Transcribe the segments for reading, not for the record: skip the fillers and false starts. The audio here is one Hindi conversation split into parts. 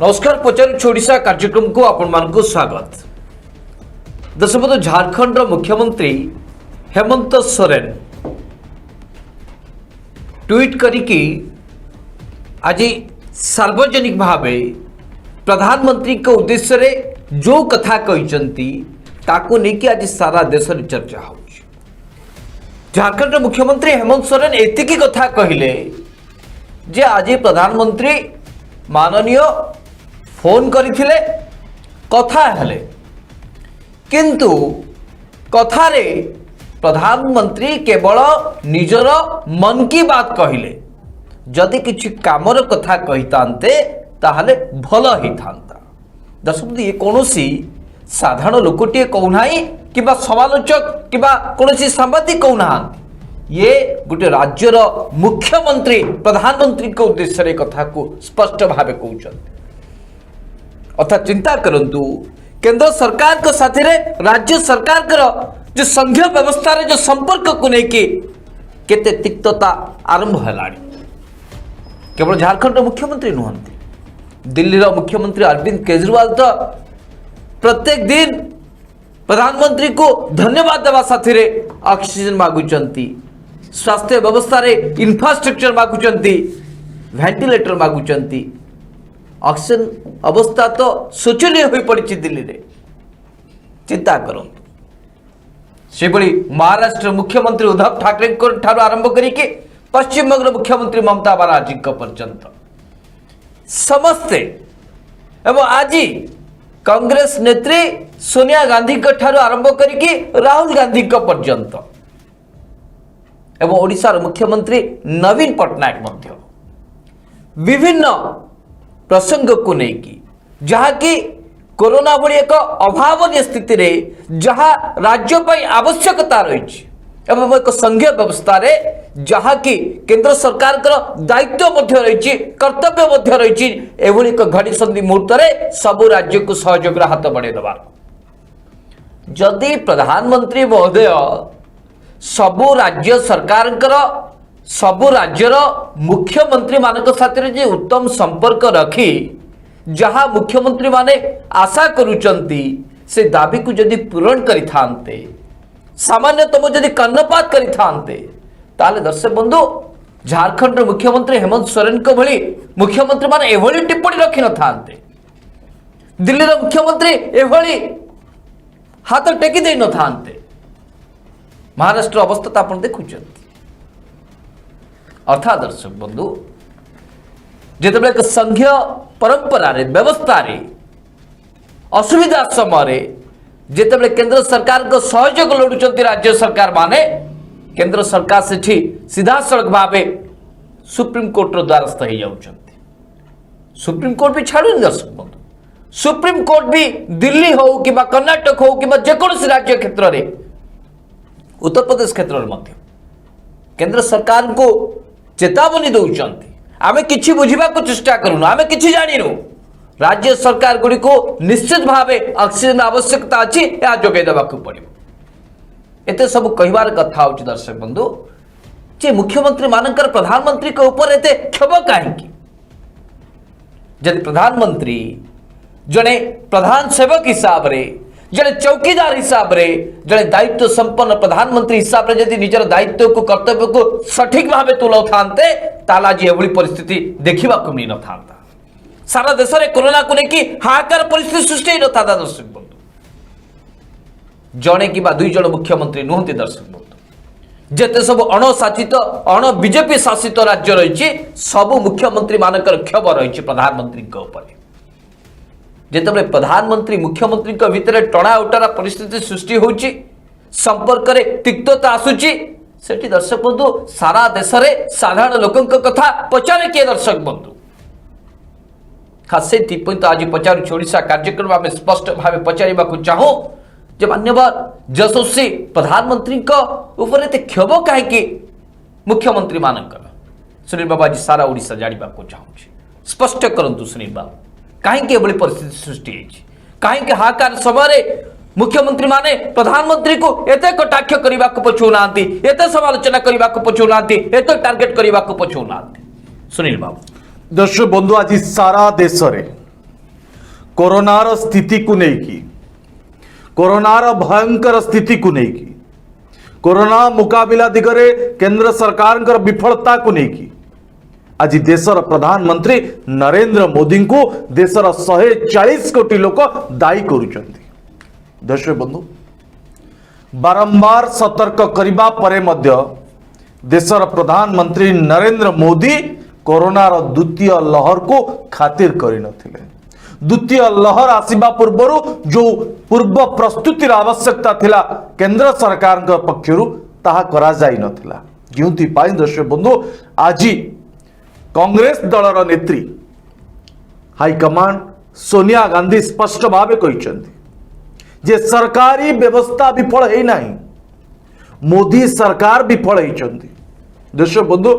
नमस्कार पचार ओडिशा कार्यक्रम को आपण मानक स्वागत। दशपथ झारखंड मुख्यमंत्री हेमंत सोरेन ट्वीट करिकी आज सार्वजनिक भावे प्रधानमंत्री के उद्देश्य रे जो कथा कहते ताको लेकिन आज सारा देश में चर्चा हो। झारखंड मुख्यमंत्री हेमंत सोरेन एतिकी कथा कहले जे आज प्रधानमंत्री माननीय फोन करथिले कथा हेले किंतु कथारे प्रधानमंत्री केवल निजर मन की बात कहले जदि किछि कामर कथा कहितांते ताहले भल ही थांता। दर्शक ये कोनोसी साधारण लोकटिए कहूनाई किबा समालोचक किबा कोनोसी सांबादिक कहूना ये गोटे राज्यर मुख्यमंत्री प्रधानमंत्री के उद्देश्य रे कथा को स्पष्ट भावे कहउछन। अर्थात चिंता करंतु केंद्र सरकार के साथी रे राज्य सरकार कर जो संघीय व्यवस्था रे जो संपर्क को लेके केते तिक्तता आरंभ हलाणी। केवल झारखंड मुख्यमंत्री नुहंती, दिल्ली रो मुख्यमंत्री अरविंद केजरीवाल तो प्रत्येक दिन प्रधानमंत्री को धन्यवाद देवा साथी रे ऑक्सीजन मागुचंती, स्वास्थ्य व्यवस्था रे इंफ्रास्ट्रक्चर मागुचंती, वेंटिलेटर मागुचंती। ऑक्सीजन अवस्था तो शोचनीय होई पड़ी दिल्ली रे। चिंता करंतु से बड़ी महाराष्ट्र मुख्यमंत्री उद्धव ठाकरे ठारू आरंभ करिके पश्चिम बंग मुख्यमंत्री ममता बनर्जी पर्यंत समस्ते एवं आज कांग्रेस नेत्री सोनिया गांधी ठारू आरंभ करिके राहुल गांधी पर्यंत एवं ओडिशार मुख्यमंत्री नवीन पट्टनायक मध्य विभिन्न प्रसंग को लेकिन जहा कि कोरोना भली एक अभावनीय स्थिति रे जहा राज्य पर आवश्यकता रही एवं एक संघीय व्यवस्था रे जहा कि केंद्र सरकार दायित्व मध्य रही कर्तव्य मध्य रही एभली एक घड़ी संधि मुहूर्त रे सबु राज्य को सहयोग हाथ बढ़े देवार जदि प्रधानमंत्री महोदय सबु राज्य सरकार सबु राज्यर मुख्यमंत्री मानक साथी जे उत्तम संपर्क रखी जहां मुख्यमंत्री माने आशा करुचंती से दाबी को जदि पूरण करिथांते सामान्यतम जदि कर्णपात करिथांते ताले दर्शक बंधु झारखंड मुख्यमंत्री हेमंत सोरेन को भली मुख्यमंत्री माने एभली टिप्पणी रखि न थांते, दिल्ली रो मुख्यमंत्री एभली हाथ टेकी दे न थांते। महाराष्ट्र अवस्था आपण देखुचंती। अर्थात दर्शक बंधु जितेबाला एक संघीय परंपरा रे व्यवस्था रे असुविधा समय जितेबाला केंद्र सरकार को सहयोग लोड़ुचंती राज्य सरकार माने केंद्र सरकार से सीधा सड़क भावे सुप्रीम कोर्ट रो द्वारस्थ हो जाउचंती। सुप्रीम कोर्ट भी छाड़ुनी दर्शक बंधु, सुप्रीम कोर्ट भी दिल्ली हो कि कर्नाटक हो कि जेकोसी राज्य क्षेत्र रे उत्तर प्रदेश क्षेत्र में केंद्र सरकार को चेतावनी दौरान आमे किछि बुझिबा को चेष्टा करूनु, आमे किछि जानिनु राज्य सरकार गुडी को निश्चित भावे ऑक्सीजन आवश्यकता अछि या जोगे देबा को पड़िबो। एते सब कहिबार कथा होछि दर्शक बंधु जे मुख्यमंत्री मानकर प्रधानमंत्री के ऊपर एते क्षोभ काहेकि। जदि प्रधानमंत्री जने प्रधान सेवक हिसाब रे जड़े चौकीदार हिसाब रे जड़े दायित्व संपन्न प्रधानमंत्री हिसाब रे यदि निजर दायित्व को कर्तव्य को सठिक भावे तुलाउ थांते ताला जी एभली परिस्थिति देखिबा को मिल न थांता। सारा देश रे कोरोना को लेकी हाहाकार परिस्थिति सृष्टि न थांता। दर्शक बंधु जणे कि दुई जण मुख्यमंत्री नुहंती दर्शक बंधु जेते सब अणशासित अण बीजेपी शासित राज्य रही सबु मुख्यमंत्री मानकर क्षोभ रही प्रधानमंत्री के ऊपर। जिते प्रधानमंत्री मुख्यमंत्री भितर टणा उटरा परिस्थिति सृष्टि होची संपर्क रे तिक्तता आसुची सेठी दर्शक बंधु सारा देश रे साधारण लोकों कथा पचारे किए दर्शक बंधु खास से तो आज पचार ओडिशा कार्यक्रम आम स्पष्ट भाव पचारिबा को चाहूँ जे मान्यवर यशस्वी प्रधानमंत्री ऊपर एते क्षोभ कहीं मुख्यमंत्री मानकर सुनील बाबू आज सारा ओडिशा जानिबा को चाहूँ स्पष्ट करंतु सुनील बाबू कहीं परिस्थिति सृष्टि कहीं हाकार समय मुख्यमंत्री माने प्रधानमंत्री को एते कटाक्ष करने को पछुना एते समालोचना करने को पछुना एते टार्गेट करने को पछुना सुनील बाबू। दर्शक बंधु आज सारा देश रे कोरोनार स्थिति को लेकिन कोरोनार भयंकर स्थिति को लेकिन कोरोना मुकाबिला दिगरे केंद्र सरकार विफलता को लेकिन आज देशर प्रधानमंत्री नरेंद्र मोदी को देशर 140 कोटी लोक दायी करुचंती। दर्शक बंधु बारंबार सतर्क करिबा परे मध्य देशर प्रधानमंत्री नरेंद्र मोदी कोरोनार द्वितीय लहर को खातिर करि नथिले। द्वितीय लहर आसीबा पूर्व जो पूर्व प्रस्तुतिर आवश्यकता थिला केंद्र सरकार पक्षरु ताहा करा जाई नथिला। जोंथि पाई दर्शक बंधु आज कांग्रेस दलर नेत्री हाईकमांड सोनिया गांधी स्पष्ट भाव कहिसंती जे सरकारी व्यवस्था विफल है नहीं, मोदी सरकार विफल होती। दर्शक बंधु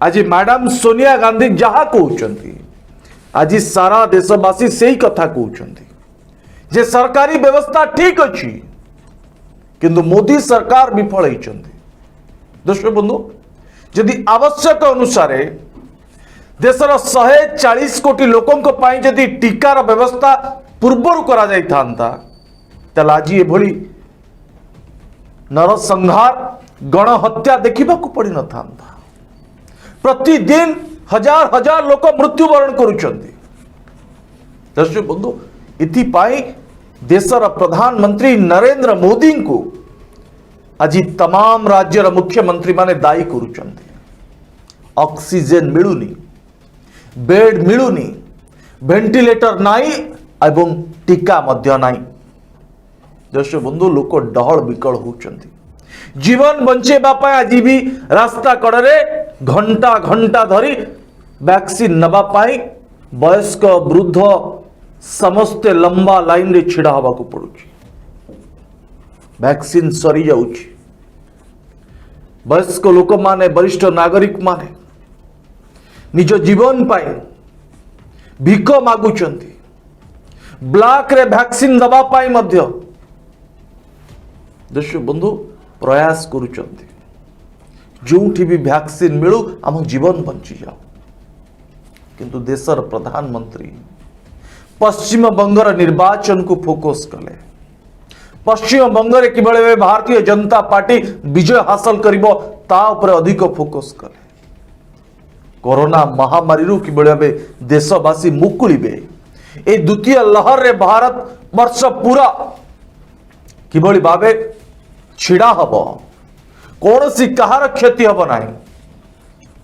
आज मैडम सोनिया गांधी जहाँ कहते आज सारा देशवासी से ही कथा कहते जे सरकारी व्यवस्था ठीक अच्छी किंतु मोदी सरकार विफल होती। दर्शक बंधु यदि आवश्यक अनुसार देशर 140 कोटी लोकों जदि टीकार व्यवस्था पूर्वर करा जाई थांता ताला आज एभली नरसंहार गणहत्या देखा पड़ न था। प्रतिदिन हजार हजार लोक मृत्युवरण करुचंती। दर्शक बंधु इथिपाई देशर प्रधानमंत्री नरेंद्र मोदी को आज तमाम राज्यर मुख्यमंत्री माने दायी करुचंती। ऑक्सीजन मिलुनी, बेड मिलुनी, वेंटिलेटर नाई एवं टीका मध्य नाई। दर्शक बंधु लोक डहल विकल होचंती। जीवन बंचेबा आज भी रास्ता कड़े घंटा घंटा धरी वैक्सीन नबा पाई वयस्क वृद्ध समस्ते लंबा लाइन रे छिड़ा हवा को पड़ुची। वैक्सीन सरी जाउची। वयस्क लोक माने वरिष्ठ नागरिक माने निज जीवन पाई भिक मागुचंती। ब्लॉक रे वैक्सीन दबा पाई मध्य दर्शक बंधु प्रयास करुचंती। जोठी भी वैक्सीन मिलू आम जीवन बंची जाओ किंतु देशर प्रधानमंत्री पश्चिम बंगर निर्वाचन को फोकस कले। पश्चिम बंगर किभली भारतीय जनता पार्टी विजय हासिल करिबो ता उपरे अधिक फोकस कले। कोरोना महामारी रु किभली देशवासी मुकुलिबे ए द्वितीय लहर रे भारत वर्ष पूरा किभली भावे छिड़ा हब, कौन सी कहार क्षति हब ना,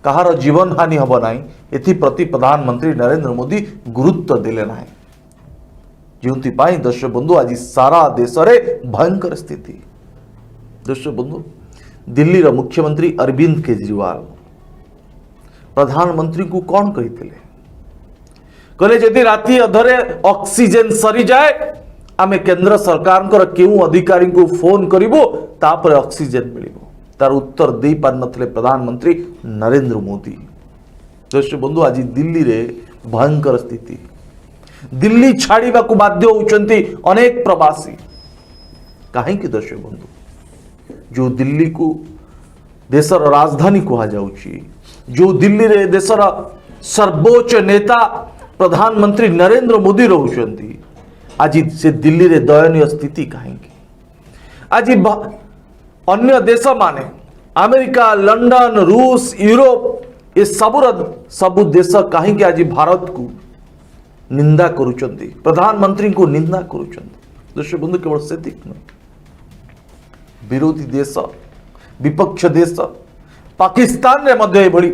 कहार जीवन हानि हब ना, एप्रति प्रधानमंत्री नरेंद्र मोदी गुरुत्व देले ना। जो दर्शक बंधु आज सारा देश में भयंकर स्थिति। दर्शक बंधु दिल्ली रा मुख्यमंत्री अरविंद केजरीवाल प्रधानमंत्री को कौन कही कहले जदि राति अधरे ऑक्सीजन सरी जाए आमे केंद्र सरकार क्यों अधिकारी को फोन करिवो तापर ऑक्सीजन मिलिबो। तार उत्तर दे पार नथले प्रधानमंत्री नरेंद्र मोदी। दर्शक बंधु आज दिल्ली रे भयंकर स्थिति। दिल्ली छाड़ीबा को बाध्य होचंती अनेक प्रवासी। काहे कि दर्शक बंधु जो दिल्ली को देशर राजधानी कहा जाउची, जो दिल्ली रे देशर सर्वोच्च नेता प्रधानमंत्री नरेंद्र मोदी रहउचंती, आज से दिल्ली रे दयनीय स्थिति कहीं। आज अन्य देश माने अमेरिका, लंदन, रूस, यूरोप ये सबु देश कहीं आज भारत को निंदा करुचंती, प्रधानमंत्री को निंदा करुचंती। दर्शक बंधु केवल से विरोधी देश विपक्ष देश पाकिस्तान रे मध्य एभली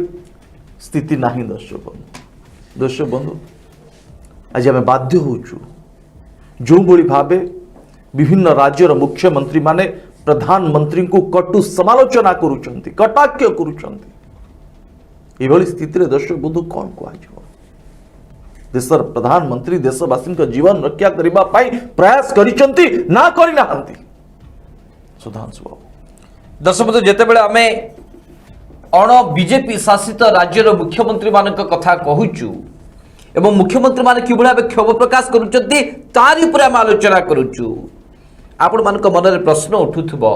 स्थिति नहीं। दर्शक बंधु आज आम बाध्य होचु जो बड़ी भावे विभिन्न राज्यर मुख्यमंत्री माने प्रधानमंत्री को कटु समालोचना करुचंती, कटाक्ष करुचंती। एभली स्थिति रे दर्शक बंधु कौन कह देशर प्रधानमंत्री देशवासी जीवन रक्षा करबा पाई प्रयास करिचंती ना करि नाहंती। सुधांशु बाबू दर्शक बंधु जेतेबेले आमे अण बीजेपी शासित राज्यर मुख्यमंत्री मानक कथा कहूचु एवं मुख्यमंत्री माने किभली भावे क्षोभ प्रकाश करुचंती तारि ऊपर आम आलोचना करुचु। आपण मानक मन रे प्रश्न उठुथबो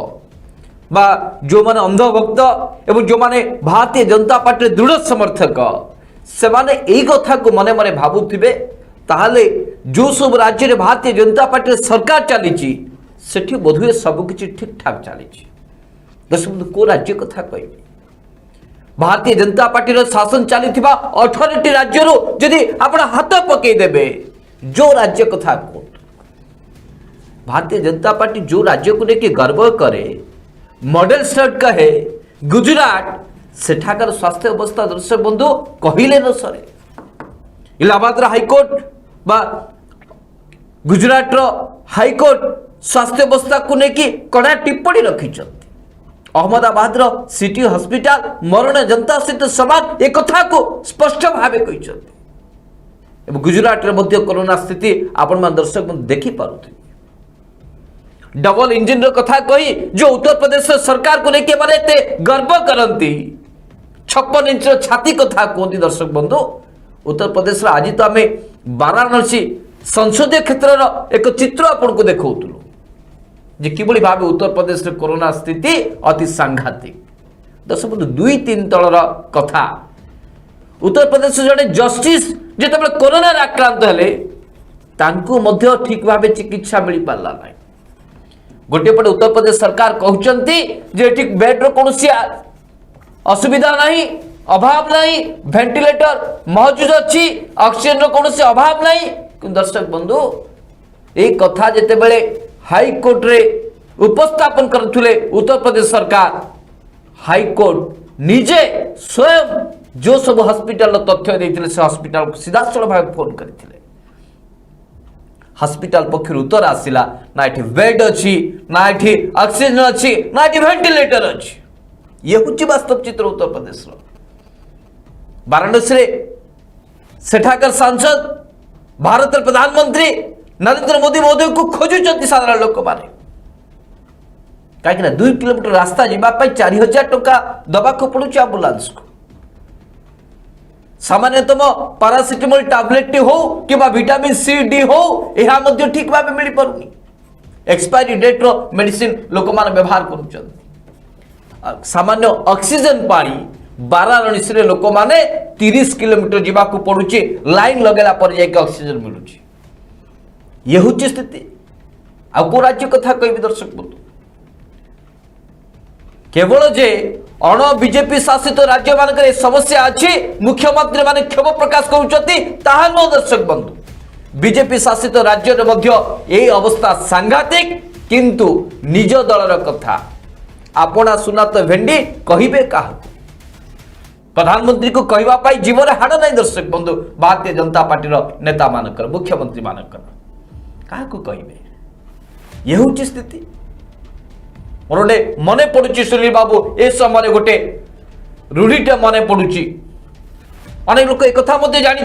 बा जो माने अंधभक्त एवं जो माने भारतीय जनता पार्टी दृढ़ समर्थक से माने एई कथा को मने मने भाबुथिबे ताहाले जो सब राज्य में भारतीय जनता पार्टी सरकार चली सेठी बोधुए सबकि ठीक ठाक चली दर्शक बंधु को राज्य कथा कह भारतीय जनता पार्टी शासन चली 18 राज्य जदि आप हाथ पकईदेवे जो राज्य कथा कौन भारतीय जनता पार्टी जो राज्य को लेकिन गर्व करे मॉडल स्टेट कहे गुजरात सेठाकर स्वास्थ्य अवस्था दर्शक बंधु कहले न सरे इलाहाबाद हाईकोर्ट बा गुजरात हाईकोर्ट स्वास्थ्य अवस्था को लेकिन कड़ा टिप्पणी रखी अहमदाबाद सिटी हॉस्पिटल मरण जनता सहित समाज एक कथा को स्पष्ट भाव कहते गुजरात रे कोरोना स्थिति आपण मान दर्शक बंधु देखी पारुथि डबल इंजिन रो कथा कही जो उत्तर प्रदेश सरकार को लेके माने एते गर्व करंती 56 इंच छाती कथा कहती दर्शक बंधु उत्तर प्रदेश आज तो आम वाराणसी संसदीय क्षेत्र एक चित्र आपन को देखौतुलु जे किभली भाव उत्तर प्रदेश रे कोरोना स्थिति अति सांघातिक दर्शक बंधु 2-3 तलर कथा उत्तर प्रदेश जड़े जस्टिस जिते कोरोना आक्रांत हेले तांकु मध्य ठीक भाव चिकित्सा मिल पारा ना गोटे पटे उत्तर प्रदेश सरकार कहते जे ठीक बेड रो कौन असुविधा नहीं अभाव नहीं वेंटिलेटर मौजूद अच्छी ऑक्सीजन रो कौन अभाव नहीं कि दर्शक बंधु एक कथा जिते बड़े हाईकोर्ट रे उपस्थापन करथुले उत्तर प्रदेश सरकार हाईकोर्ट निजे स्वयं जो सब हॉस्पिटल तथ्य देते से हॉस्पिटल सीधासल भाव फोन करते हॉस्पिटल पक्षर उत्तर आसला ना ये बेड अच्छी ना ये ऑक्सीजन अच्छी ना ये वेंटिलेटर अच्छी ये हूँ वास्तव चित्र उत्तर प्रदेश वाराणसी सेठाकर सांसद भारत प्रधानमंत्री नरेंद्र मोदी महोदय को खोजुंट साधारण लोक मैंने कहीं 2 किलोमीटर रास्ता जावाई 4000 टंका दबा को पड़ू आंबुलांस को सामान्यतम पारासिटामोल टैबलेट हो कि विटामिन सी डी हो यह ठीक भाव मिल पारुनी एक्सपायरी डेट रो मेडिसिन लोक मान व्यवहार कर सामान्य ऑक्सीजन पानी वाराणसी लोक मैंने 30 किलोमीटर जावाक पड़ुची लाइन लगेला पर जाके ऑक्सीजन मिलूची ये हूँ स्थिति आउ को राज्य कथा कह दर्शक बंधु केवल जे अण बीजेपी शासित राज्य मान समस्या अच्छी मुख्यमंत्री माने क्षोभ प्रकाश कर दर्शक बंधु बीजेपी शासित राज्य ये अवस्था सांघातिक किंतु निज दलर कथा आपना सुना तो भेंडी कहिबे क्या प्रधानमंत्री को कहवाई जीवन हाड़ नहीं दर्शक बंधु भारतीय जनता पार्टी नेता मानकर मुख्यमंत्री मानकर क्या कहे ये हूँ स्थिति मोर गोटे मन पड़ुची सुनील बाबू ए समय गोटे रूढ़ीटे मन पड़ुची अनेक लोक एक जानी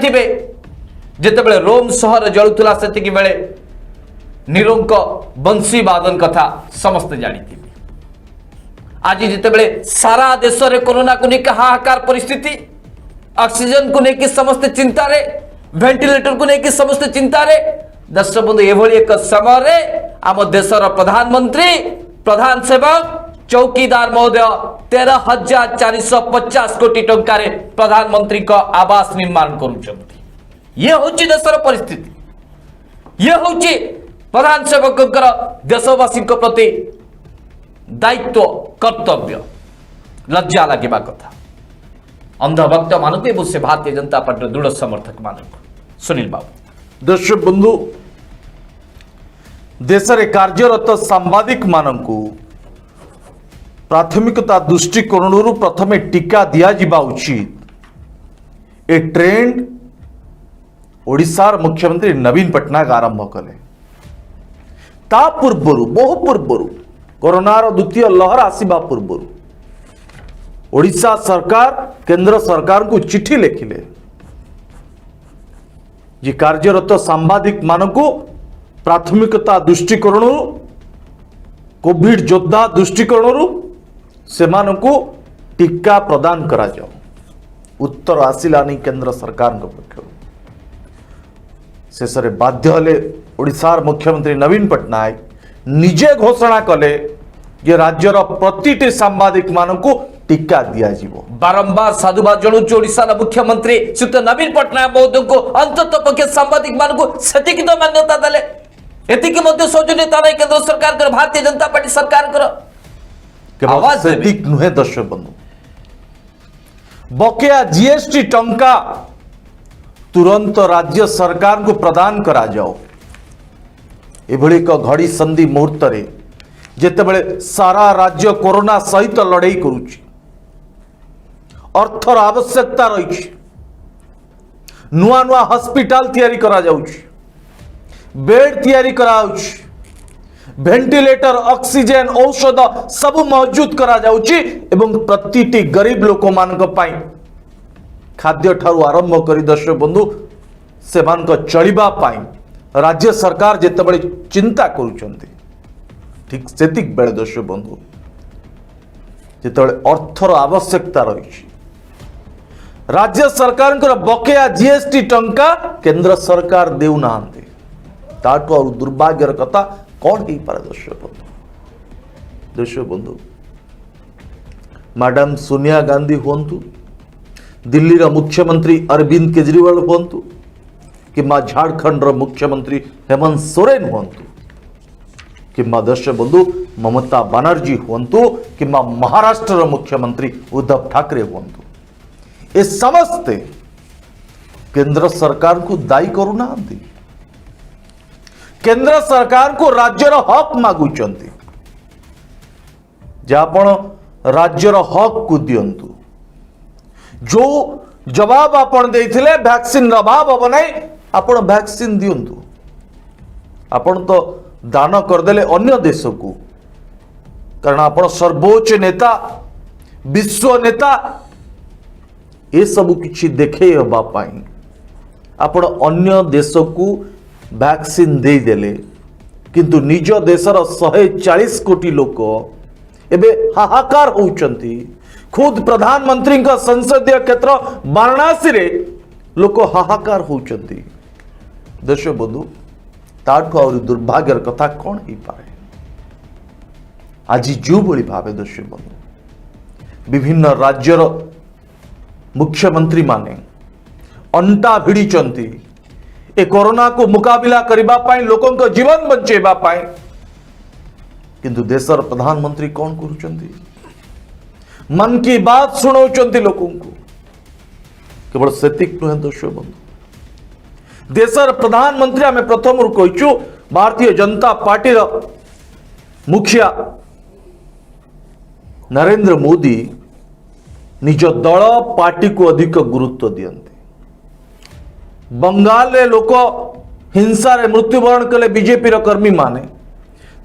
जिते रोम सहर जलुला से बेले नीरों बंशी वादन कथा समस्ते जानी आज जिते सारा देश में कोरोना को लेकर हाहाकार परिस्थिति ऑक्सीजन को लेकिन समस्ते चिंता रे वेंटिलेटर को लेकिन समस्ते चिंता रे दर्शक बंधु एभली एक समय आम देशर प्रधानमंत्री प्रधान सेवक चौकीदार महोदय 13,450 कोटी टंका प्रधानमंत्री का आवास निर्माण करुछंती ये हूँ देशर परिस्थिति ये हूँ प्रधान सेवक देशवासी प्रति दायित्व कर्तव्य लज्जा लगे कथा अंधभक्त मानक से भारतीय जनता पार्टी दृढ़ समर्थक मानक सुनील बाबू दर्शक बंधु देश में कार्यरत सांबादिक मानकु प्राथमिकता दृष्टिकोण प्रथमे टीका दिया उचित ए ट्रेंड ओडिशार मुख्यमंत्री नवीन पट्टनायक आरंभ कले ता पूर्वर बहु पूर्वर कोरोनार द्वितीय लहर आसवा पूर्वर ओडिशा सरकार केंद्र सरकार को चिठी लिखिले जे कार्यरत सांबादिक मानकु प्राथमिकता दृष्टिकोण कोविड योद्धा दृष्टिकोण से टीका प्रदान करा जाओ उत्तर आसिलानी केंद्र सरकार पक्ष शेष में बाध्य हेले ओडिशार मुख्यमंत्री नवीन पट्टनायक निजे घोषणा कले जे राज्यर प्रतिटी सांबादिक मानकु टीका दिया जीवो। बारंबार साधुवाद जणुच ओडिशार मुख्यमंत्री श्रीयुत नवीन पट्टनायक महोदय को अंतत पक्षे सांबादिक मान सेतिक तो मान्यता देले एतिक मध्य सौजन्यता नहीं केंद्र सरकार कर भारतीय जनता पार्टी सरकार कर केवल आवाज देबे। सेतिक नुहे दर्शक बंधु, बकेया जीएसटी टंका तुरंत राज्य सरकार को प्रदान करा जाओ। एभली एक घड़ी संधि मुहूर्त रे जेतेबेले सारा राज्य कोरोना सहित लड़ाई करुछि, अर्थर आवश्यकता रही, नुआ नुआ हॉस्पिटल तैयारी करा जाउछि, बेड तैयारी करा जाउछि, वेंटिलेटर ऑक्सीजन औषध सब मौजूद करा जाउछि एवं प्रतिटी गरीब लोक मानक पाई खाद्य ठारू आरंभ करी दर्शक बंधु सेमानक चलिबा पाई राज्य सरकार जेतेबेले चिंता करूछंती, ठीक सेतिक बेले दर्शक बंधु जेतेबेले अर्थर आवश्यकता रही, राज्य सरकार बकेया जीएसटी टंका केंद्र सरकार देउ नांती, ताटू और दुर्भाग्यर कथा कौन हो पारे दर्शक बंधु मैडम सोनिया गांधी हुंतु, दिल्ली रा मुख्यमंत्री अरविंद केजरीवाल हुंतु कि झारखंड रा मुख्यमंत्री हेमंत सोरेन हुंतु कि दर्शक बंधु ममता बनर्जी हुंतु कि महाराष्ट्र रा मुख्यमंत्री उद्धव ठाकरे हुंतु, ये समस्ते केंद्र सरकार को दायी करूना, केंद्र सरकार को राज्यर हक मागुचंती, जापण राज्यर हक को दियंतु, जो जवाब आपण देथिले वैक्सीन अभाव हम नहीं, आपण वैक्सीन दियंतु, आपण तो दान करदेले अन्य देश को, कारण आपण सर्वोच्च नेता विश्व नेता ये सब किछि देखे हबा पाई आपण अन्य देश को वैक्सीन दे देले, किंतु निज देशर 140 कोटी लोक एबे हाहाकार होउचंती। खुद प्रधानमंत्री का संसदीय क्षेत्र वाराणसी रे लोक हाहाकार होउचंती। दर्शक बंधु ताठू और दुर्भाग्यर कथा कौन ही पाए। आज जो भली भावे दर्शक बंधु विभिन्न राज्यर मुख्यमंत्री माने अंटा भिड़ीचंती ए कोरोना को मुकाबिला करिबा पाई, लोकों को जीवन बंचेबा पाई, किंतु देशर प्रधानमंत्री कौन करूचंती? मन की बात सुनाउचंती लोकों को। केवल सेतिक नुहे दर्शक बंधु देशर प्रधानमंत्री आम प्रथम कहीचु भारतीय जनता पार्टी मुखिया नरेंद्र मोदी निज दल पार्टी को अधिक गुरुत्व दियंती। बंगाल रे लोक हिंसा रे मृत्युवरण कले बीजेपी रो कर्मी माने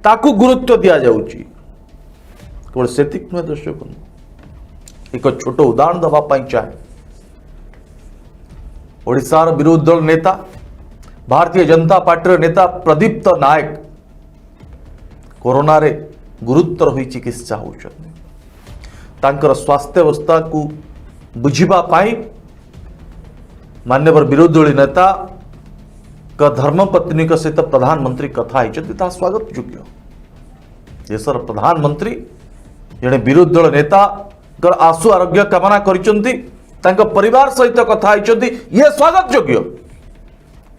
ताकू गुरुत्व दिया जाउची। केवल सेतिक नुहे दर्शक बंधु एक छोट उदाहरण दबा पाई चाहे। ओडिशार विरोधी दल नेता भारतीय जनता पार्टी नेता प्रदीप्त नायक कोरोना रे गुरुतर होई चिकित्सा होउछथि। तांकर स्वास्थ्य अवस्था को बुझिबा पाई मान्यवर विरोधी दल नेता का धर्मपत्नी का सहित प्रधानमंत्री कथा होती स्वागत योग्य। देशर प्रधानमंत्री जड़े विरोधी दल नेता आशु आरोग्य कामना कर परिवार सहित कथा होती ये स्वागत योग्य।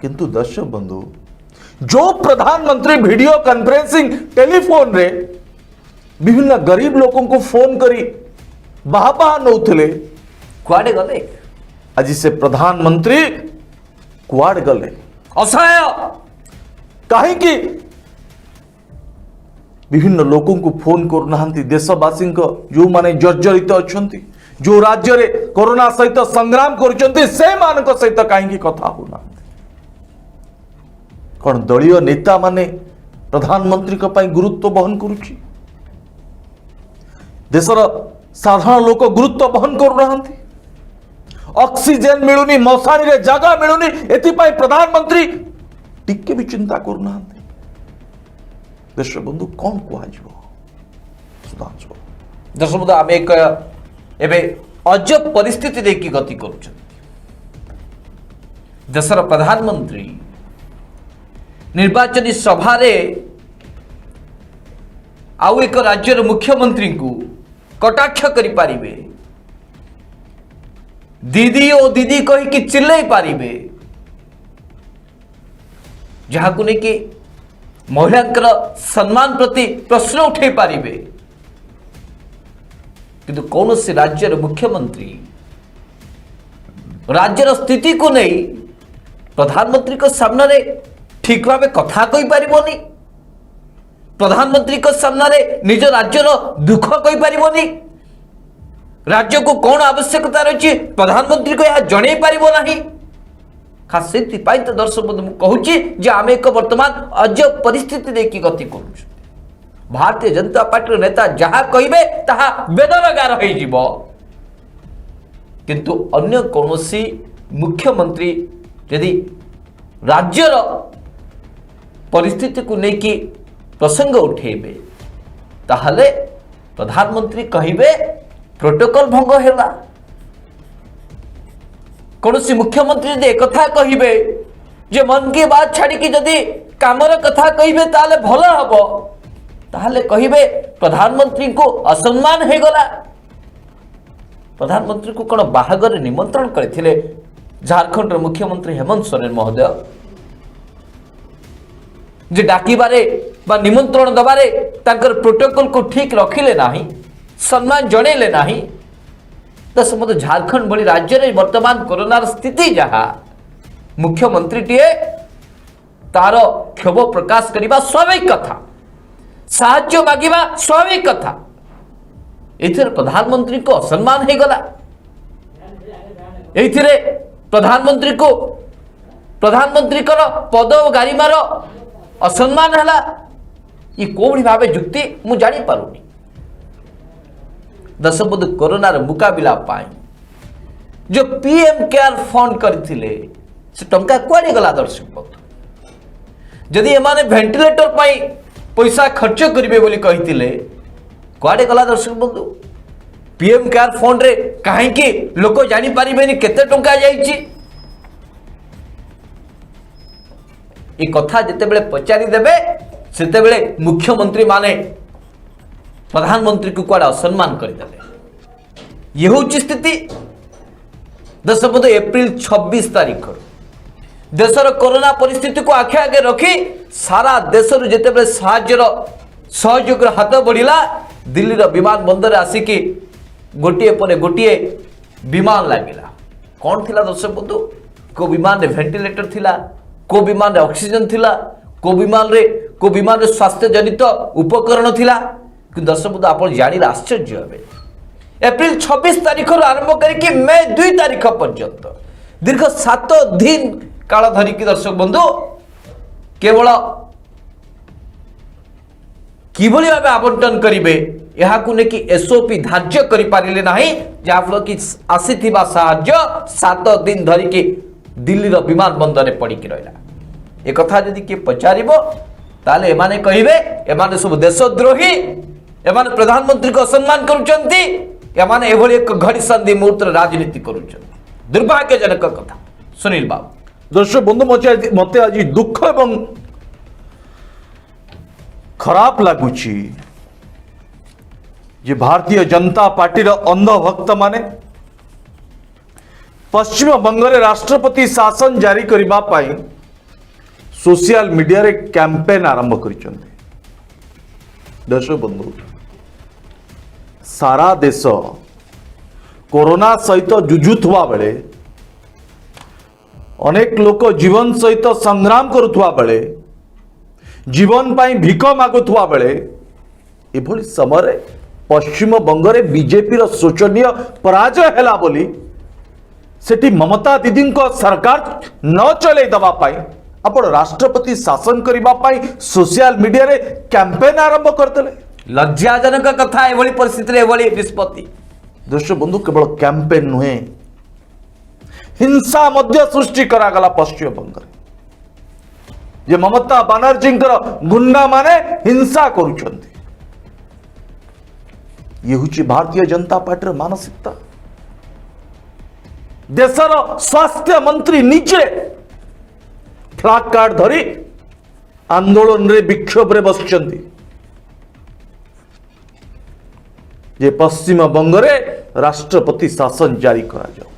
किंतु दर्शक बंधु जो प्रधानमंत्री वीडियो कॉन्फ्रेंसिंग टेलीफोन रे विभिन्न गरीब लोगों को फोन करी बाहा नौथिले कुआडे गले? आज से प्रधानमंत्री कुआड गले? असहाय कहीं विभिन्न लोगों को फोन करना देशवासी जो माने जर्जरित अच्छा जो राज्य रे कोरोना सहित संग्राम कर सहित कहीं कथा होना कौन दलीय नेता माने प्रधानमंत्री को पाई गुरुत्व बहन करुच्ची देशर साधारण लोक गुरुत्व बहन करूना ऑक्सीजन मिलुनी मशानी रे जगह मिलुनी एथिपाई प्रधानमंत्री टिके भी चिंता करूना देश बंधु कौन कह दर्शक बंधु आम एक एबे अजब परिस्थिति देखी गति करुछन। देशर प्रधानमंत्री निर्वाचनी सभा रे आउ एक राज्यर मुख्यमंत्री को कटाक्ष करि पारिबे, दीदी ओ दीदी कहिकी चिल्लै पारिबे, जहाकु नहीं कि महिलांकर सम्मान प्रति प्रश्न उठे पारिबे, किंतु कौन से राज्यर मुख्यमंत्री राज्यर स्थिति को नहीं प्रधानमंत्री को सामने ठीक भाव कथा कही पारिबोनी, प्रधानमंत्री को सामने निज राज्यर दुख कही पारिबोनी, राज्य को कौन आवश्यकता रही प्रधानमंत्री को यह जन पारिबो नाही। खास से तो दर्शक बंधु मुझे कहूँ जे आम एक वर्तमान अजब परिस्थिति देखिए गति कर भारतीय जनता पार्टी नेता जहाँ कहे ताहा बेदरगार हो जिवो, किंतु अन्य कौनसी मुख्यमंत्री यदि राज्यर परिस्थिति को लेकिन प्रसंग उठेबे ताहले प्रधानमंत्री कहिबे प्रोटोकॉल भंग हैला। कौनसी मुख्यमंत्री यदि एक कथा कहिबे जे मन की बात छाड़ी कि जदि कामर कथा कहिबे ताले भल हबो, ताहले कहिबे प्रधानमंत्री को असम्मान हो गला। प्रधानमंत्री को कौन बाहागर निमंत्रण करथिले झारखंड मुख्यमंत्री हेमंत सोरेन महोदय, जे डाकिबारे बा निमंत्रण दबारे तांकर प्रोटोकॉल को ठीक रखिले नाही, सम्मान जणेले नाही। दस मत झारखंड भली राज्य में वर्तमान कोरोनार स्थिति जहाँ मुख्यमंत्री टीए तार क्षोभ प्रकाश करने स्वाभाविक कथा, साहाय्य मागिबा स्वाभाविक कथा, एथिरे प्रधानमंत्री को असम्मान हो गला। एथिरे प्रधानमंत्री को प्रधानमंत्री कर पद और गारिमार असम्मान है, ये कोड़ी भाव जुक्ति मु जानी पारुनी। दस बंधु कोरोनार मुकाबिला पाई जो पीएम केयर फंड करथिले से टंका कुआडे गला दर्शक बंधु, जदि एमाने वेंटिलेटर पाई पैसा खर्च करिवे बोली कहिथिले कुआडे गला दर्शक बंधु। पीएम केयर फंड रे काहेकि लोक जानी पारिबेनी केते टंका जाईची, ए कथा जेतेबेले पचारि देबे सेतेबेले मुख्यमंत्री माने प्रधानमंत्री को कुआडे असम्मान करदेले। ये होची स्थिति। दस बंधु एप्रिल 26 तारीख देशर कोरोना परिस्थिति को आखे आगे रखी सारा देश जितेबले साहाଯ୍यर सहयोग हाथ बढ़िला, दिल्लीर विमान बंदर आसिकी गोटे पर गोटे विमान लगिला। कौन थिला दर्शक बंधु, को विमान रे वेंटिलेटर थिला, को विमान रे ऑक्सीजन थिला, को विमान रे स्वास्थ्य जनित उपकरण थिला। कि दर्शक बंधु आप जानी आश्चर्य हे, एप्रिल 26 तारीख आरंभ करके मई 2 तारीख पर्यंत दीर्घ 7 दिन काल धरिकी दर्शक बंधु केवल किभली भाव आवंटन करेंगे यह एसओपी धार्य करें ना, जहाँफल कि आसीथिबा साहाय्य 7 दिन धरिकी दिल्लीर विमान बंदर पड़िकी रहा। एक कथा यदि किए पचार ताले एमाने कहिबे एमाने सब देशद्रोही, एमाने प्रधानमंत्री को असम्मान करुचंती, एमाने एभली एक घड़ी संधि मुहूर्त राजनीति करुचंती। दुर्भाग्यजनक कथा। सुनील बाबू दर्शक बंधु मत आज दुख एवं खराब लगुची जे भारतीय जनता पार्टी अंध भक्त माने पश्चिम बंगले राष्ट्रपति शासन जारी करबा पाई सोशल मीडिया रे कैंपेन आरंभ करिसंते। दर्शक बंधु सारा देश कोरोना सहित जुझुवा बेले, अनेक लोक जीवन सहित संग्राम करुवा बेले, जीवन पाई भिक मागुवा बेले, एभली समय पश्चिम बंगरे बीजेपी रो शोचनीय पराजय हैला बोली सेठी ममता दीदी को सरकार न चले दबा पाई आपण राष्ट्रपति शासन करबा पाई सोशल मीडिया रे कैंपेन आरंभ करतले। लज्जाजनक कथा एभली परिस्थिति रे एभली निष्पत्ति। दर्शक बंधु केवल कैंपेन नुहे, हिंसा मध्य सृष्टि करागला पश्चिम बंग जे ममता बानर्जी गुंडा माने हिंसा करुछंती। ये हुची भारतीय जनता पार्टी मानसिकता। देशर स्वास्थ्य मंत्री निजे फ्लैग कार्ड धरी आंदोलन रे विक्षोभ रे बसचंती। जे पश्चिम बंगरे राष्ट्रपति शासन जारी करा जाओ।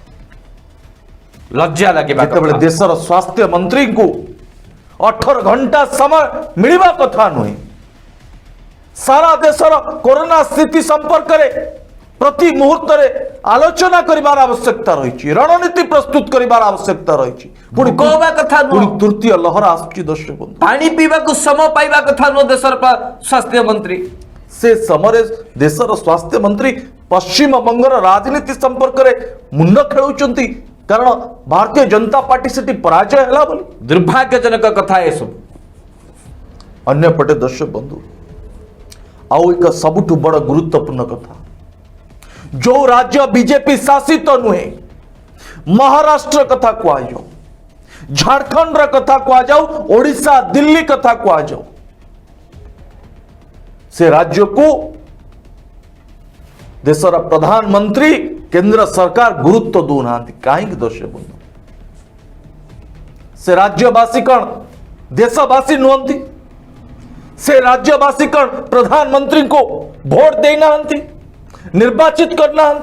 लज्जा लगे जेतेबेले देशर स्वास्थ्य मंत्री को 18 घंटा समय मिलवा कथा नुहे। सारा देशर कोरोना स्थिति संपर्क में प्रति मुहूर्त आलोचना करिबार आवश्यकता रही, रणनीति प्रस्तुत करिबार आवश्यकता रही। पुणी कहवा कथा पुणी तृतीय लहर आसुची दर्शक बंधु, पानी पीवा को समय पाइबा कथा नो देशर स्वास्थ्य मंत्री से समय देशर स्वास्थ्य मंत्री पश्चिम बंगर राजनीति संपर्क में मुंड खेलुचंती, कारण भारतीय जनता पार्टी सेठी पराजय हला बोली। दुर्भाग्यजनक कथा ए सब। अन्य पटे दर्शक बंधु आउ एक सबुठु बड़ गुरुत्वपूर्ण कथा, जो राज्य बीजेपी शासित नुहे, महाराष्ट्र कथा कह जाओ, झारखंड कथा कह जाओ, ओडिशा दिल्ली कथा कह जाओ, से राज्य को देशर प्रधानमंत्री केंद्र सरकार गुरुत्व दौना कहीं दर्शक बंधु। से राज्यवासी कौन देशवासी नुहंती, से राज्यवासी कौन प्रधानमंत्री को भोट देना, निर्वाचित करना,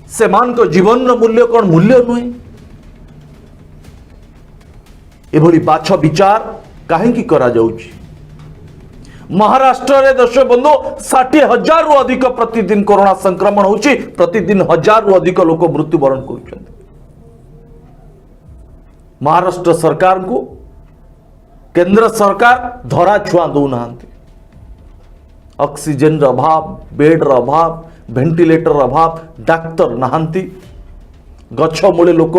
से मान को जीवन मूल्य कौन मूल्य नुहे। एभली बाछ विचार कहीं करा जाउछि। महाराष्ट्र रे दर्शक बंधु 60,000 रु अधिक प्रतिदिन कोरोना संक्रमण होछि, प्रतिदिन 1000 रु अधिक लोक मृत्युवरण करुछन्ति। महाराष्ट्र सरकार को केंद्र सरकार धरा छुआ दौना, ऑक्सीजन अभाव, बेड अभाव, वेंटिलेटर अभाव, डाक्तर नहांती, गछ मूले लोक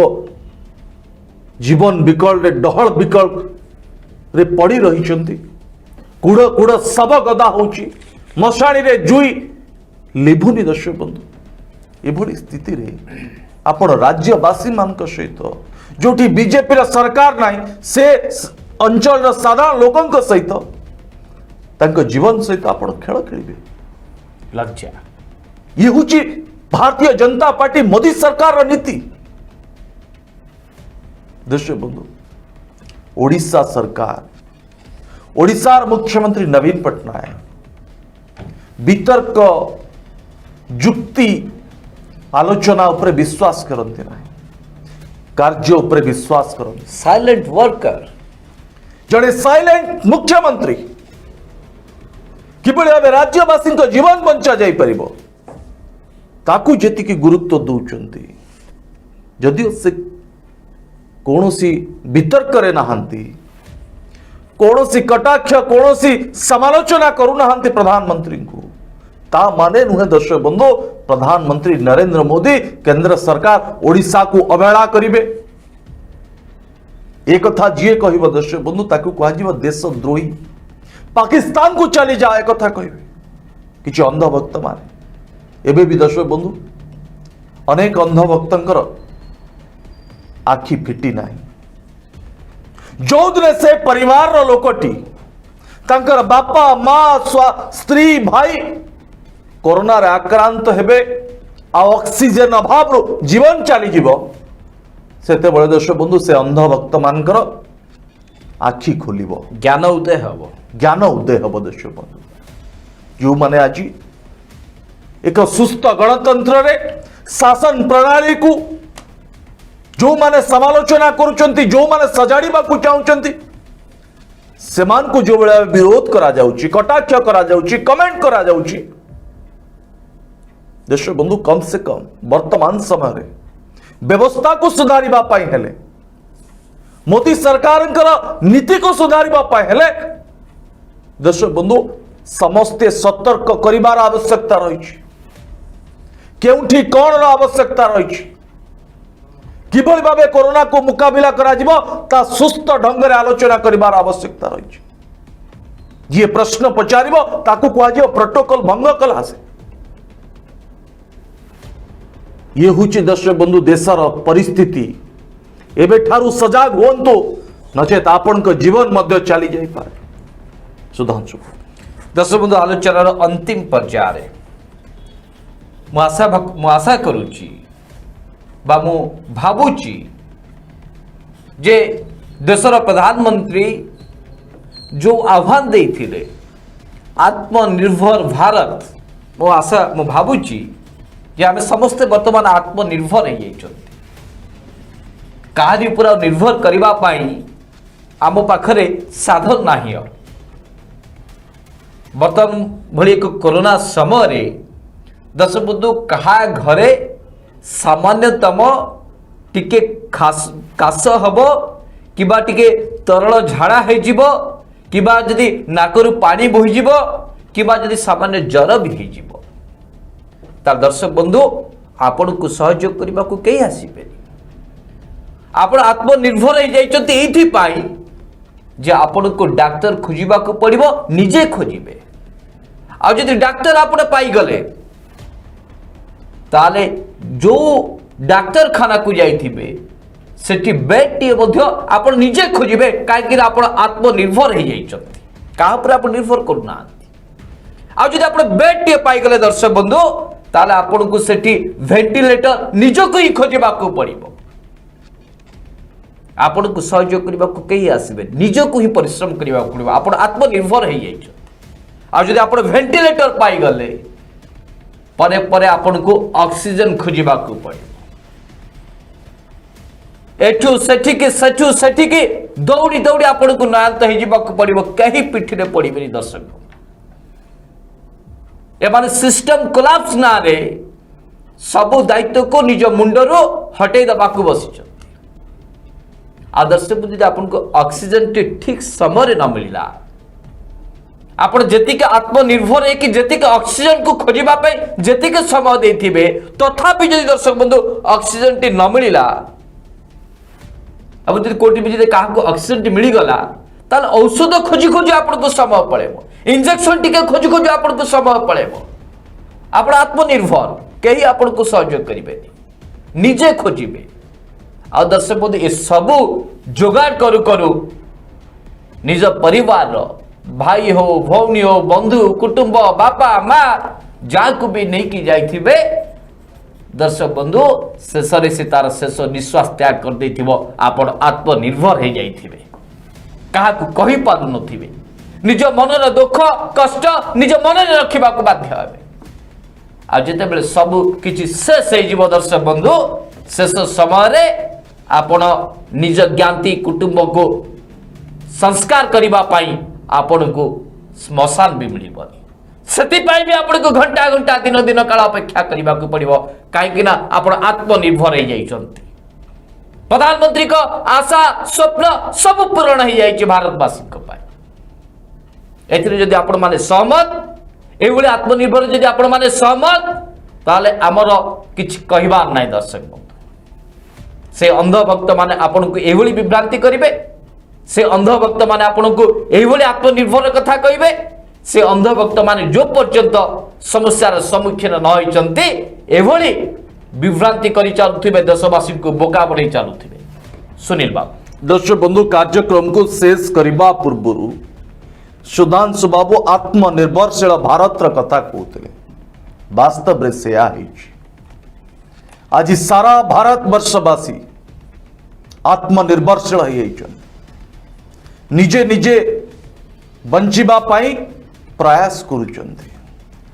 जीवन विकल रे डहल विकल रे पड़ी रही, कूड़ कूड़ सब गदा होची, मशाणी रे जुई लिभुनी। दर्शक बंधु एभली स्थिति रे आपण राज्यवासी मान सहित जोठी बीजेपी रा सरकार नाही, से अंचल रा साधारण लोकंक सहित तांको जीवन सहित आपण खेल खेलिबे। लज्जा ये हुची भारतीय जनता पार्टी मोदी सरकार रा नीति। दर्शक बंधु ओडिशा सरकार, ओडिशार मुख्यमंत्री नवीन पट्टनायक वितर्क जुक्ति आलोचना उपरे विश्वास करते ना, कार्य उपरे विश्वास करते। साइलेंट वर्कर, जड़े साइलेंट मुख्यमंत्री किभली भाव राज्यवासी जीवन बंचा जाई परिबो ताकू जेतिकी गुरुत्व दौचंती, जदिओ से कौनसी वितर्क रे नहांती, कौनसी कटाक्ष कौनसी समालोचना करूना प्रधानमंत्री को, ता माने नुहे दर्शक बंधु प्रधानमंत्री नरेंद्र मोदी केंद्र सरकार ओडिशा को अवहेला करिवे। एक कथा जी कह दर्शक बंधु ताकू कह देशद्रोही, पाकिस्तान को चली जाए कथा कहे किसी अंधभक्त माने। एबे भी दर्शक बंधु अनेक अंधभक्तंकर आखि फिटी नाही, जोधने से परिवार रो लोकटी तांकर बापा मां स्त्री भाई कोरोना रे आक्रांत हेबे आ ऑक्सीजन अभाव रो जीवन चली जीवो, सेते बळे दर्शक बंधु से अंधभक्त मानकर आखि खोलिबो, ज्ञान उदय हबो, ज्ञान उदय हबो। दर्शक बंधु जो माने आज एक सुस्थ गणतंत्र रे शासन प्रणाली को जो माने समालोचना करुचंती, जो माने सजाड़ीबा को चाहुचंती, सेमान को जो बेला विरोध करा जाउची, कटाक्ष करा जाउची, कमेंट करा जाउची। दर्शक बंधु कम से कम वर्तमान समय रे व्यवस्था को सुधारिबा पाई हेले, मोदी सरकार नीति को सुधारिबा पाई हेले दर्शक बंधु समस्ते सतर्क करिबार आवश्यकता रही, केउठी कौन आवश्यकता रही, किभली भावे कोरोना को मुकाबिला करा जिवो ता सुस्थ ढंग रे आलोचना करिबार आवश्यकता रही। जी प्रश्न पचारिबो ताकू कुआजियो प्रोटोकॉल भंग कला से। ये हुची दर्शक बंधु देशर परिस्थिति। एबे ठारू सजाग होंतु नचेत आपण को जीवन मध्य चली जाई पारे। सुधांशु दर्शक बंधु आलोचनार अंतिम पर्याय मु आशा करुची बा मु भावुची जे देशर प्रधानमंत्री जो आह्वान देथिले आत्मनिर्भर भारत मो आशा मु भावुची जे आम समस्ते वर्तमान आत्मनिर्भर हो जाइछन्ति काहारी उपर निर्भर करबा पाई आम पाखरे साधन नाही बर्तमान भली एक कोरोना समय दर्शक बंधु कहा घरे सामान्यतम टिके काश हब किबा टिके तरल झाड़ा हो किबा जदि नाकरु पानी बोहीजिब किबा जदि सामान्य जर भी हो तार दर्शक बंधु आपण को सहयोग करने को कई आसबेनि आपण आत्मनिर्भर हो जाइछन्ति एथि पाई जे आपण को डाक्टर खोजिबा को पड़िबो निजे खोजिबे आ जदि डाक्टर आपण पाई गले ताले जो डाक्टर खाना को जाइथिबे सेठी बेड टी मध्य आपण निजे खोजिबे काहेकि आपण आत्मनिर्भर हो जाइछन्ति काहा पर आपण निर्भर करूना आ जदि आपण बेड टी पाई गले दर्शक बंधु ताले आपण को सेठी वेंटिलेटर निजो को ही खोजिबा को पड़िबो आपण को सहयोग करने को कई आसबे निजको ही परिश्रम करने को पड़ो आप आत्मनिर्भर हो जाइछो आ जदि आप वेंटिलेटर पाई गले परे परे आपण को ऑक्सीजन खोजिबा को पड़ो एठू सेठिके दौड़ी दौड़ी आपण को नयांत हो पड़ो कहीं पिठी रे पड़बेनि दर्शक एमाने सिस्टम कोलैप्स ना रे सबु दायित्व को निज मुंडरो हटै दबा को बसिछ आदर्श बुद्धि आपको ऑक्सीजन टी ठीक समय न मिलला आपण जेतिके आत्मनिर्भर है कि जेतिके ऑक्सीजन को खोजिबा पे जेतिके समय देथिबे तथापि जदि दर्शक बंधु ऑक्सीजन टी न मिलला अब जदि कोटी भी जदि काहा को ऑक्सीजन टी मिली गला ताल औषध खोजी खोजी आपण को समय पड़ेबो इंजेक्शन टिके खोजी खोजी आपण को समय पड़ेबो आपण आत्मनिर्भर केही आपण को सहयोग करिबेनी निजे खोजिबे आ दर्शक बंधु ये सबू जोगाड़ करू करू निज परिवार भाई हो भौणी हो बंधु कुटुंब बापा माँ जहाँ को भी नहीं की जाइथिबे दर्शक बंधु शेष से तार शेष निश्वास त्याग कर देथिबो आपण आत्मनिर्भर हो जाइथिबे कहा को कहि पारु नथिबे निज मनर दुख कष्ट निज मन रे रखिबा को बाध्य हेबे आ जेते बेले सब किछि शेष हो जिवो दर्शक बंधु शेष समय रे आपण निज ज्ञाति कुटुंब को संस्कार करबा पाई आपण को श्मशान भी मिलबनी सेति पाई भी आपण को घंटा घंटा दिन दिन काल अपेक्षा करबा को पड़िबो काहे कि ना आपण आत्मनिर्भर हो जाइछन्ति प्रधानमंत्री को आशा स्वप्न सब पूर्ण हो जाइछ भारतवासी को पाई एथिरे जदि आपण माने सहमत एभली आत्मनिर्भर जदि आपण माने सहमत ताले हमर किछ कहिबार नै दर्शक से अंधभक्त माने आपण को एभली विभ्रांति करिवे से अंधभक्त माने आपण को एभली आत्मनिर्भर कथा कहिवे से अंधभक्त माने जो पर्यंत समस्यार सम्मुखीन न होइचंती एभली विभ्रांति करि चालुथिबे देशवासी को बोका बनै चालुथिबे सुनील बाबू दर्शक बंधु कार्यक्रम को शेष करबा पूर्व सुधांशु बाबू आत्मनिर्भरशील भारत कथा कहते वास्तव रे से आज सारा भारत वर्षवासी आत्मनिर्भरशील हो निजे निजे बंचिबा पाई प्रयास करुचंती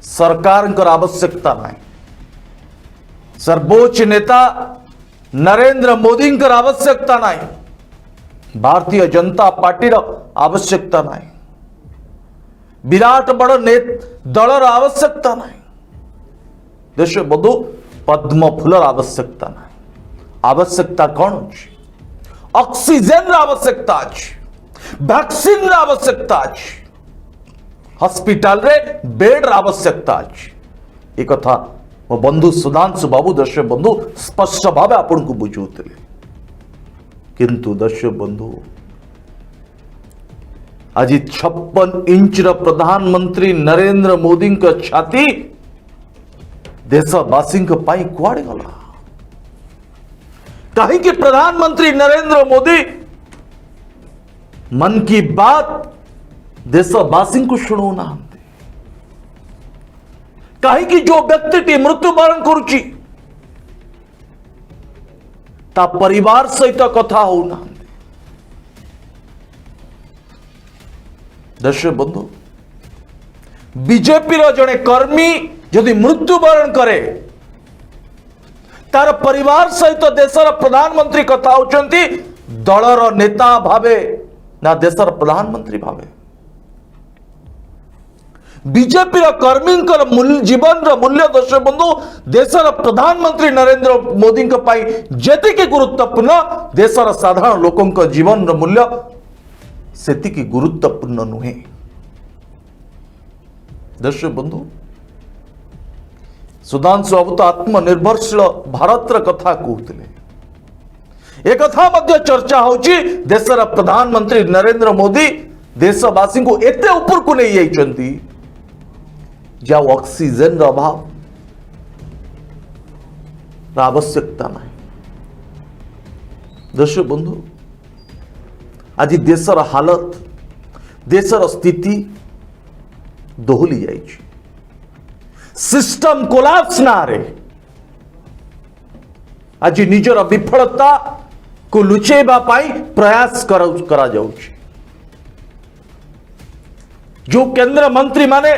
सरकार आवश्यकता नहीं सर्वोच्च नेता नरेंद्र मोदी आवश्यकता नहीं भारतीय जनता पार्टी आवश्यकता नहीं विराट बड़ दलर आवश्यकता नहीं देश बधु पद्म फूलर आवश्यकता नहीं आवश्यकता कौन अच्छी ऑक्सीजन आवश्यकता अच्छी वैक्सीन आवश्यकता अच्छी हॉस्पिटल रे बेड आवश्यकता अच्छी एक कथा मो बंधु सुधांशु बाबू दर्शक बंधु स्पष्ट भाव आपन को बुझुते किंतु दर्शक बंधु आज 56 इंच प्रधानमंत्री नरेंद्र मोदी का छाती देशवासी कुआड़े गला कहीं प्रधानमंत्री नरेंद्र मोदी मन की बात देशवासी को शुणुना कहीं जो व्यक्ति मृत्युवरण करुची ता परिवार सहित कथा होना दर्शक बंधु बीजेपी जड़े कर्मी जदि मृत्युवरण करे तार परिवार सहित देशर प्रधानमंत्री कथा होचंती दलर नेता भावे ना देशर प्रधानमंत्री भावे बीजेपी कर्मी जीवन मूल्य दर्शक बंधु देशर प्रधानमंत्री नरेंद्र मोदी जेतिकी गुरुत्वपूर्ण देशर साधारण लोक जीवन मूल्य सेतिकी गुरुत्वपूर्ण नुहे। दर्शक बंधु सुधांशु बाबू तो आत्मनिर्भरशील भारत कथा कहते एक कथा मध्य चर्चा होची देशर प्रधानमंत्री नरेंद्र मोदी देशवासी को एते ऊपर को नहीं जाइछंती जा ऑक्सीजन अभाव आवश्यकता नहीं। दर्शक बंधु आज देशर हालत देशर स्थिति दोहली जाइछि सिस्टम कोलाप्स नारे आज निजर विफलता को लुचेबा पाई प्रयास करा जाउछि। जो केंद्र मंत्री माने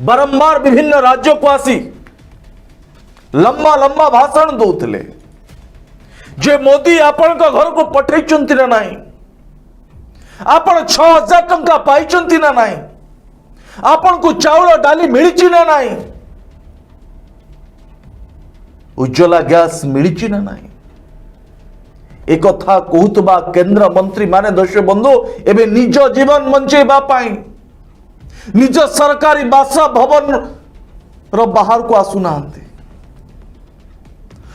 बारंबार विभिन्न राज्यों को आसी लंबा लंबा भाषण दौले जे मोदी आपण का घर को पठेइचंती ना नहीं आपण 6000 टंका पाइचंती ना नहीं आपण को चाउल डाली मिलिची ना नहीं उज्ज्वला गैस मिलिची ना नहीं एक कथा कहूतबा केंद्र मंत्री माने दर्शक बंधु एबे निज जीवन बंचेबा पाई निज सरकारी बासा भवन रो बाहर को आसुना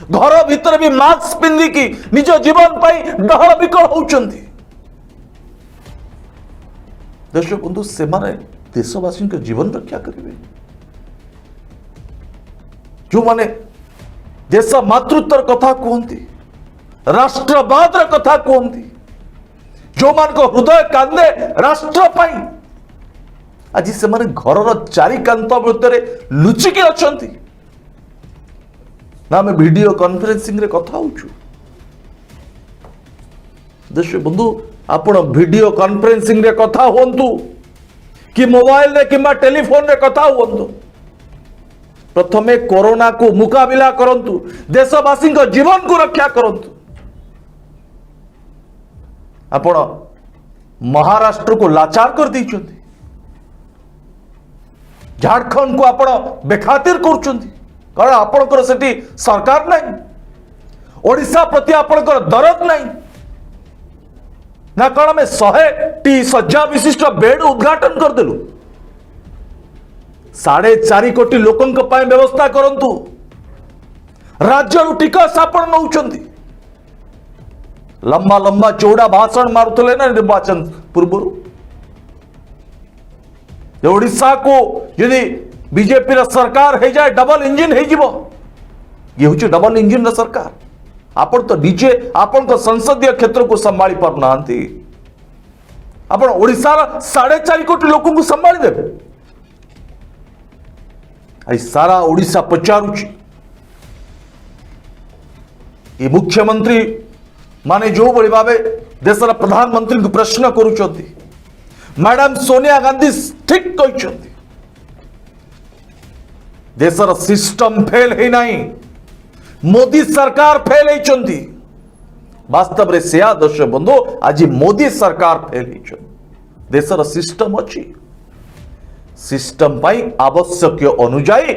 घर भीतर भी मास्क पिंधिकी निज जीवन पाई डहळ बिकळ होउचंती। दर्शक बंधु से माने देशवासी के जीवन रक्षा करेंगे जो माने देश मातृत्वर कथा कहती राष्ट्रवाद कथा कहती जो मान को हृदय कांदे राष्ट्र पाई आज से माने घर चारि कांत भितर लुचिकी अछंती ना आम वीडियो कॉन्फ्रेंसिंग रे कथा होचु। दर्शक बंधु आपण वीडियो कॉन्फ्रेंसिंग रे कथा होंतु कि मोबाइल रे किंबा टेलीफोन रे कथा होंतु प्रथमे कोरोना को मुकाबिला करंतु देशवासी को जीवन को रक्षा करंतु। आपण महाराष्ट्र को लाचार कर दीचंती झारखंड को आपण बेखातिर करचंती कारण आपणकर सेठी सरकार नहीं ओडिशा प्रति आपणकर दरद नहीं ना कौन आम 100 शज्या विशिष्ट बेड उद्घाटन करदेलु 4.5 कोटी लोकों व्यवस्था करंतु राज्य टिकस आपण नौचंती लंबा लंबा चौड़ा भाषण मारुतले ना निर्वाचन पूर्व ओडिशा को यदि बीजेपी सरकार हो जाए डबल इंजिन हो ये हूँ डबल इंजिन सरकार आपण तो निजे आपण तो संसदीय क्षेत्र को संभाली पारना आपण ओडिशार 4.5 कोटी लोक को संभाली देवे आई सारा ओडिशा पचारुची ये मुख्यमंत्री माने जो बड़ी भावे देशर प्रधानमंत्री को प्रश्न करुचंती मैडम सोनिया गांधी ठीक कहते देशर सिस्टम फेल है नहीं मोदी सरकार फेल होती वास्तव रे से दर्शक बंधु आज मोदी सरकार फेल होती देशर सिस्टम अच्छी सिस्टम पाई आवश्यक अनुजाई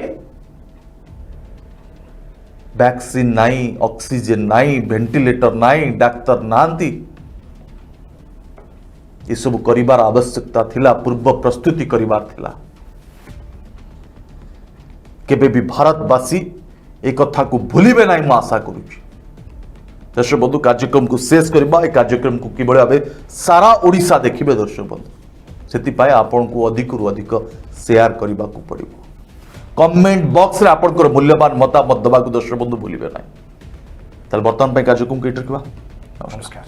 वैक्सीन नहीं ऑक्सीजन नहीं वेंटिलेटर नहीं डाक्तर नांती ये सब करिवार आवश्यकता थिला पूर्व प्रस्तुति करिवार थिला केबे भी भारतवासी एक कथा को भूलिबे नहीं मैं आशा करुच्ची। दर्शक बंधु कार्यक्रम को शेष करबा ए कार्यक्रम को किबळे भाबे सारा ओडिशा देखिबे दर्शक बंधु सेति पाए आपन को अधिक रु अधिक शेयर करबा को पड़िबो कमेंट बॉक्स रे आपन को मूल्यवान मतामत दबा को दर्शक बंधु भूलिबे नहीं। ताल वर्तमान पे कार्यक्रम के रखबा नमस्कार।